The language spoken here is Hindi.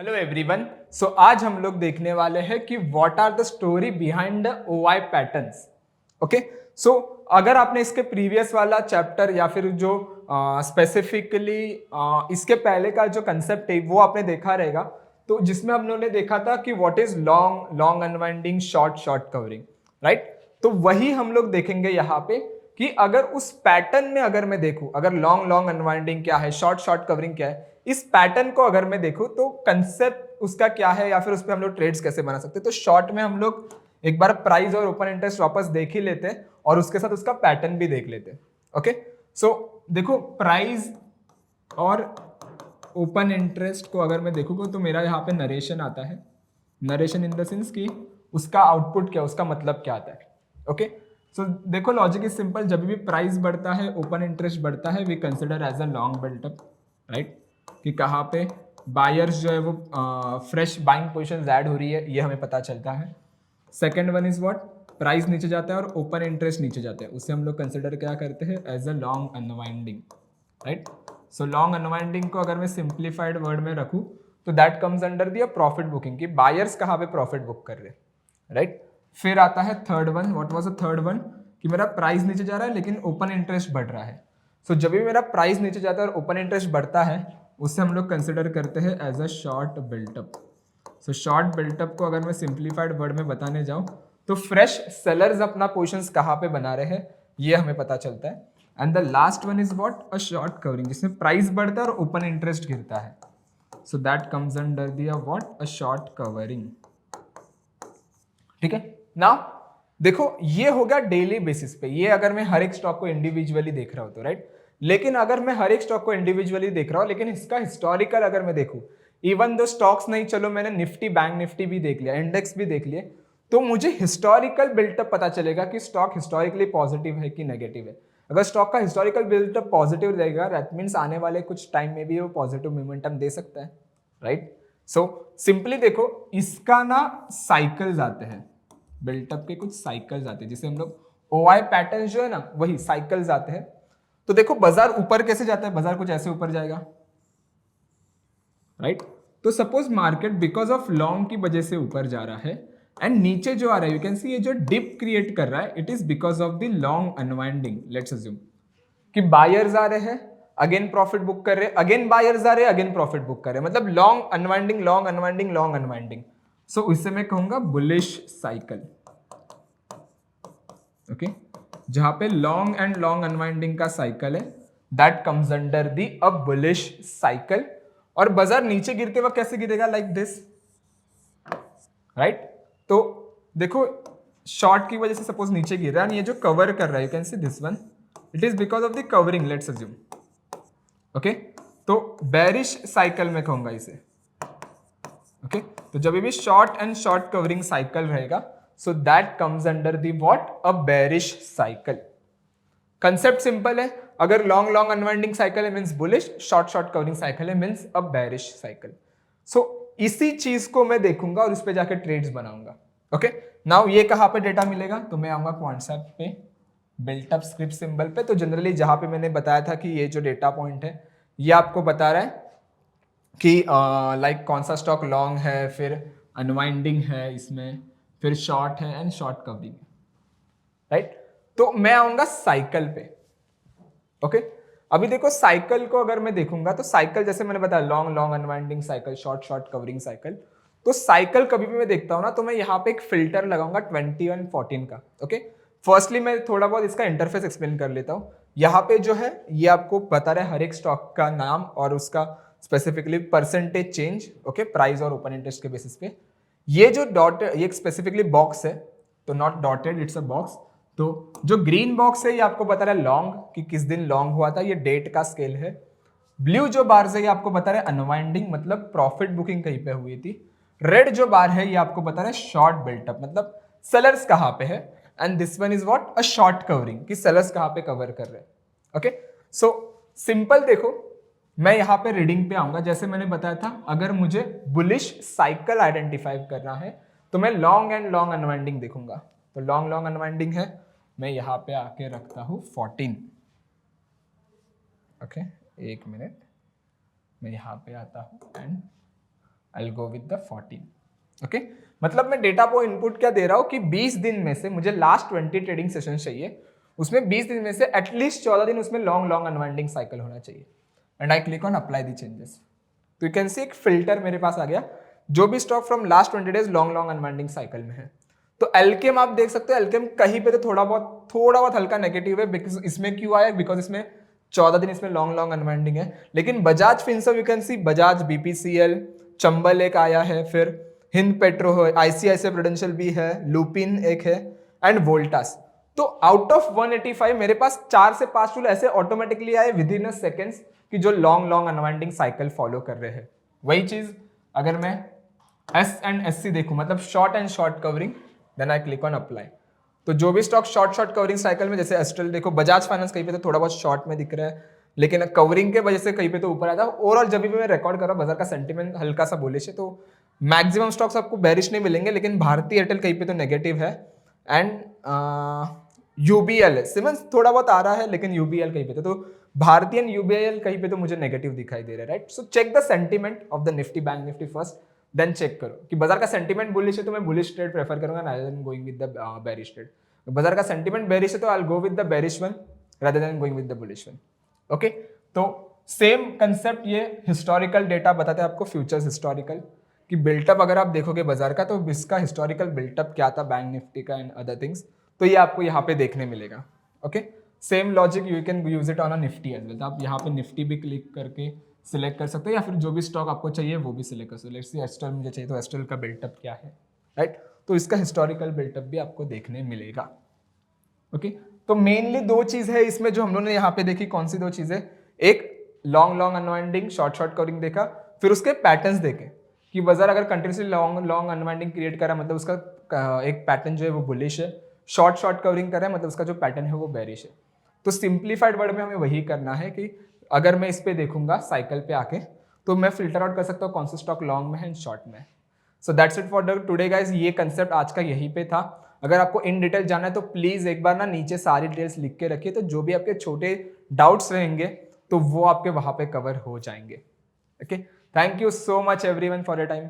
Hello everyone. सो आज हम लोग देखने वाले हैं कि what are the story behind the OI patterns. Okay, so अगर आपने इसके प्रीवियस वाला चैप्टर या फिर जो स्पेसिफिकली इसके पहले का जो कंसेप्ट है वो आपने देखा रहेगा, तो जिसमें हम लोगों ने देखा था कि what is long long unwinding short short covering, right. तो वही हम लोग देखेंगे यहाँ पे कि अगर उस पैटर्न में अगर मैं देखूं, अगर लॉन्ग लॉन्ग अनवाइंडिंग क्या है, शॉर्ट शॉर्ट कवरिंग क्या है, इस पैटर्न को अगर मैं देखूं तो कंसेप्ट उसका क्या है या फिर उस पर हम लोग ट्रेड्स कैसे बना सकते हैं। तो शॉर्ट में हम लोग एक बार प्राइस और ओपन इंटरेस्ट वापस देख ही लेते हैं और उसके साथ उसका पैटर्न भी देख लेते हैं। ओके, सो देखो प्राइस और ओपन इंटरेस्ट को अगर मैं देखूंगा तो मेरा यहाँ पे नरेशन आता है। नरेशन इन द सेंस कि उसका आउटपुट क्या, उसका मतलब क्या आता है। ओके, सो देखो लॉजिक इज सिंपल, जब भी प्राइस बढ़ता है ओपन इंटरेस्ट बढ़ता है, we consider as a long built up, right. कि कहाँ पे बायर्स जो है वो फ्रेश बाइंग पोजिशन ऐड हो रही है, ये हमें पता चलता है। Second one is what, price नीचे जाता है और ओपन इंटरेस्ट नीचे जाता है, उसे हम लोग कंसिडर क्या करते हैं, as a long unwinding, right. So long unwinding को अगर मैं सिंप्लीफाइड वर्ड में रखूं तो that comes under the profit booking, कि बायर्स कहाँ पे प्रॉफिट बुक कर रहे हैं, राइट। फिर आता है third one, what was the third one, कि मेरा प्राइस नीचे जा रहा है लेकिन ओपन इंटरेस्ट बढ़ रहा है। सो जब भी मेरा प्राइस नीचे जाता है और ओपन इंटरेस्ट बढ़ता है, उससे हम लोग कंसिडर करते हैं as a short built up. So short built up को अगर मैं सिंप्लीफाइड वर्ड में बताने जाऊं तो फ्रेश सेलर्स अपना पोजिशंस कहाँ पे बना रहे हैं ये हमें पता चलता है। And the last one is what, a short covering, जिसमें प्राइस बढ़ता है और ओपन इंटरेस्ट गिरता है। सो दैट कम्स अंडर दिया व्हाट, अ शॉर्ट कवरिंग। ठीक है, नाउ देखो ये हो गया डेली बेसिस पे, ये अगर मैं हर एक स्टॉक को इंडिविजुअली देख रहा हूं तो, राइट। लेकिन अगर मैं हर एक स्टॉक को इंडिविजुअली देख रहा हूं लेकिन इसका हिस्टोरिकल अगर मैं देखूं, इवन दो स्टॉक्स नहीं, चलो मैंने निफ्टी बैंक निफ्टी भी देख लिया, इंडेक्स भी देख लिए, तो मुझे हिस्टोरिकल बिल्टअप पता चलेगा कि स्टॉक हिस्टोरिकली पॉजिटिव है कि नेगेटिव है। अगर स्टॉक का हिस्टोरिकल बिल्टअप पॉजिटिव रहेगा, दैट मीन्स आने वाले कुछ टाइम में भी वो पॉजिटिव मोमेंटम दे सकता है, राइट। सो सिंपली देखो इसका ना साइकिल्स आते हैं, बिल्टअप के कुछ साइकिल्स आते हैं, जिसे हम लोग ओआई पैटर्न जो है ना वही साइकिल्स आते हैं। तो देखो बाजार ऊपर कैसे जाता है, बाजार कुछ ऐसे ऊपर जाएगा, राइट। तो suppose market because of long की वजह से ऊपर जा रहा है एंड नीचे जो आ रहा है, यू कैन सी ये जो डिप क्रिएट कर रहा है, it is because of the long unwinding. Let's assume कि बायर्स आ रहे हैं, अगेन प्रॉफिट बुक कर रहे हैं, अगेन बायर्स आ रहे हैं, अगेन प्रॉफिट बुक कर रहे हैं, मतलब long unwinding long unwinding long unwinding. So इससे मैं कहूंगा बुलिश साइकिल। ओके, जहां पे लॉन्ग एंड लॉन्ग अनवाइंडिंग का साइकिल है, that comes under the a bullish cycle. और बाजार नीचे गिरते वक्त कैसे गिरेगा, लाइक दिस, राइट। तो देखो शॉर्ट की वजह से सपोज नीचे गिर रहा है, ये जो कवर कर रहा है, you can see this one, it is because of the covering, let's assume. Okay, तो बेरिश साइकिल में कहूंगा इसे। ओके, तो जब भी short and short covering cycle रहेगा, so that comes under the what, a bearish cycle. Concept simple है, अगर लॉन्ग लॉन्ग अनवाइंडिंग साइकिल है means bullish, short short covering cycle है means a bearish cycle. So इसी चीज को मैं देखूंगा और उस पर जाकर ट्रेड्स बनाऊंगा। ओके, नाउ ये कहां पे डेटा मिलेगा, तो मैं आऊंगा क्वांटसेप्ट पे, बिल्टअप स्क्रिप्ट सिंबल पे। तो जनरली जहां पे मैंने बताया था कि ये जो डेटा पॉइंट है ये आपको बता रहा है कि लाइक कौन सा स्टॉक लॉन्ग है, फिर अनवाइंडिंग है इसमें, फिर शॉर्ट है एंड शॉर्ट कवरिंग है, राइट। तो मैं आऊंगा साइकिल पे। ओके, अभी देखो साइकिल को अगर मैं देखूंगा तो साइकिल जैसे मैंने बताया long long unwinding cycle, short short covering cycle. तो साइकिल कभी भी मैं देखता हूं ना तो मैं यहाँ पे एक फिल्टर लगाऊंगा 2114 का। ओके, फर्स्टली मैं थोड़ा बहुत इसका इंटरफेस एक्सप्लेन कर लेता हूँ। यहाँ पे जो है ये आपको बता रहा है हर एक स्टॉक का नाम और उसका specifically percentage change, okay, price और ओपन इंटरेस्ट के बेसिस पे। ये जो डॉट, ये स्पेसिफिकली बॉक्स है, तो not dotted, it's a box. तो जो ग्रीन बॉक्स है ये आपको बता रहा है लॉन्ग, कि किस दिन लॉन्ग हुआ था, ये डेट का स्केल है। ब्लू जो बार है ये आपको बता रहा है अनवाइंडिंग, मतलब प्रॉफिट बुकिंग कहीं पे हुई थी। रेड जो बार है ये आपको बता रहा है शॉर्ट बिल्टअप, मतलब सेलर्स कहां पे है। And this one is what, a short covering, कि सेलर्स कहां पे कवर कर रहे हैं। ओके, सो सिंपल देखो, मैं यहां पे रीडिंग पे आऊंगा, जैसे मैंने बताया था अगर मुझे बुलिश साइकिल आइडेंटिफाई करना है तो मैं लॉन्ग एंड लॉन्ग अनवाइंडिंग देखूंगा। तो लॉन्ग लॉन्ग अनवाइंडिंग है, मैं यहां पे आके रखता हूं 14। ओके, एक मिनट, मैं यहां पे आता हूं and I will go with the 14। Okay, मतलब मैं डेटा को इनपुट क्या दे रहा हूँ कि 20 दिन में से मुझे लास्ट 20 ट्रेडिंग सेशन चाहिए, उसमें 20 दिन में से एटलीस्ट 14 दिन उसमें लॉन्ग अनवाइंडिंग साइकिल होना चाहिए। And I click on apply the changes, तो यू कैन सी एक फिल्टर मेरे पास आ गया, जो भी stock from last 20 days long unwinding cycle में है। तो एल्केम आप देख सकते हो, एल्केम कहीं पे तो थोड़ा बहुत हल्का नेगेटिव है, बिकॉज इसमें क्यों आया, बिकॉज इसमें 14 दिन इसमें लॉन्ग अनवाइंडिंग है। लेकिन Bajaj Finserv you can C, Bajaj, BPCL, Chambal एक आया है, फिर हिंद पेट्रो है, आईसीआईसीआई प्रूडेंशियल भी है, लुपिन एक है, एंड वोल्टास। तो आउट ऑफ 185 मेरे पास 4 से 5 टूल ऐसे ऑटोमेटिकली आए विद इन अ सेकेंड्स कि जो लॉन्ग अनवाइंडिंग साइकिल फॉलो कर रहे हैं। वही चीज अगर मैं एस एंड एस सी देखूं, मतलब short and short covering, then I click on apply. तो जो भी स्टॉक शॉर्ट कवरिंग साइकिल में, जैसे एस्ट्रल देखो, बजाज फाइनेंस कहीं पे तो थोड़ा बहुत शॉर्ट में दिख रहा है, लेकिन कवरिंग के वजह से कहीं पे तो ऊपर आता है। ओवरऑल जब भी मैं रिकॉर्ड कर रहा हूँ, बाजार का सेंटीमेंट हल्का सा बुलिश है, तो मैक्सिमम स्टॉक्स आपको बेरिश नहीं मिलेंगे, लेकिन भारतीय एयरटेल कहीं पे तो नेगेटिव है, एंड यूबीएल है, सिमंस थोड़ा बहुत आ रहा है, लेकिन यूबीएल कहीं पे तो भारतीय एंड यूबीएल कहीं पे तो मुझे नेगेटिव दिखाई दे रहा है, right. So check the sentiment of the Nifty, bank Nifty first, then check करो कि बाजार का सेंटीमेंट बुलिश है तो मैं बुलिश ट्रेड प्रेफर करूंगा rather than going with the bearish trade. बाजार का सेंटीमेंट बेरिश है तो I will go with the bearish one rather than going with the bullish one. Okay, तो सेम कंसेप्ट, ये हिस्टोरिकल डेटा बताते हैं आपको, फ्यूचर्स हिस्टोरिकल, कि बिल्टअप अगर आप देखोगे बाजार का, तो इसका हिस्टोरिकल बिल्टअप क्या था बैंक निफ्टी का एंड अदर थिंग्स, तो ये आपको यहाँ पे देखने मिलेगा। Okay, same logic you can use it on a Nifty as well. तो आप यहाँ पे निफ्टी भी क्लिक करके सिलेक्ट कर सकते हो, या फिर जो भी स्टॉक आपको चाहिए वो भी सिलेक्ट कर सकते हो। लेट्स सी एस्ट्रल मुझे चाहिए, तो एस्ट्रल का बिल्टअप क्या है, राइट। तो इसका हिस्टोरिकल बिल्टअप भी आपको देखने मिलेगा। ओके, तो मेनली 2 चीज है इसमें जो हम लोगों ने यहाँ पे देखी। कौन सी 2 चीजें? एक लॉन्ग अनवाइंडिंग, शॉर्ट कवरिंग देखा, फिर उसके पैटर्न्स देखे कि बाजार अगर कंटिन्यूसली लॉन्ग अनवाइंडिंग क्रिएट कर रहा है, मतलब उसका एक पैटर्न जो है वो बुलिश है, शॉर्ट कवरिंग कर रहा है, मतलब उसका जो पैटर्न है वो बेरिश है। तो सिंप्लीफाइड वर्ड में हमें वही करना है कि अगर मैं इस पे देखूंगा साइकिल पे आके, तो मैं फिल्टर आउट कर सकता हूँ कौन सा स्टॉक लॉन्ग में है एंड शॉर्ट में। So that's it for today guys. ये कंसेप्ट आज का यहीं पे था। अगर आपको इन डिटेल जानना है तो प्लीज एक बार ना नीचे सारी डिटेल्स लिख के रखिए, तो जो भी आपके छोटे डाउट्स रहेंगे तो वो आपके वहां पे कवर हो जाएंगे। Okay, thank you so much everyone for your time.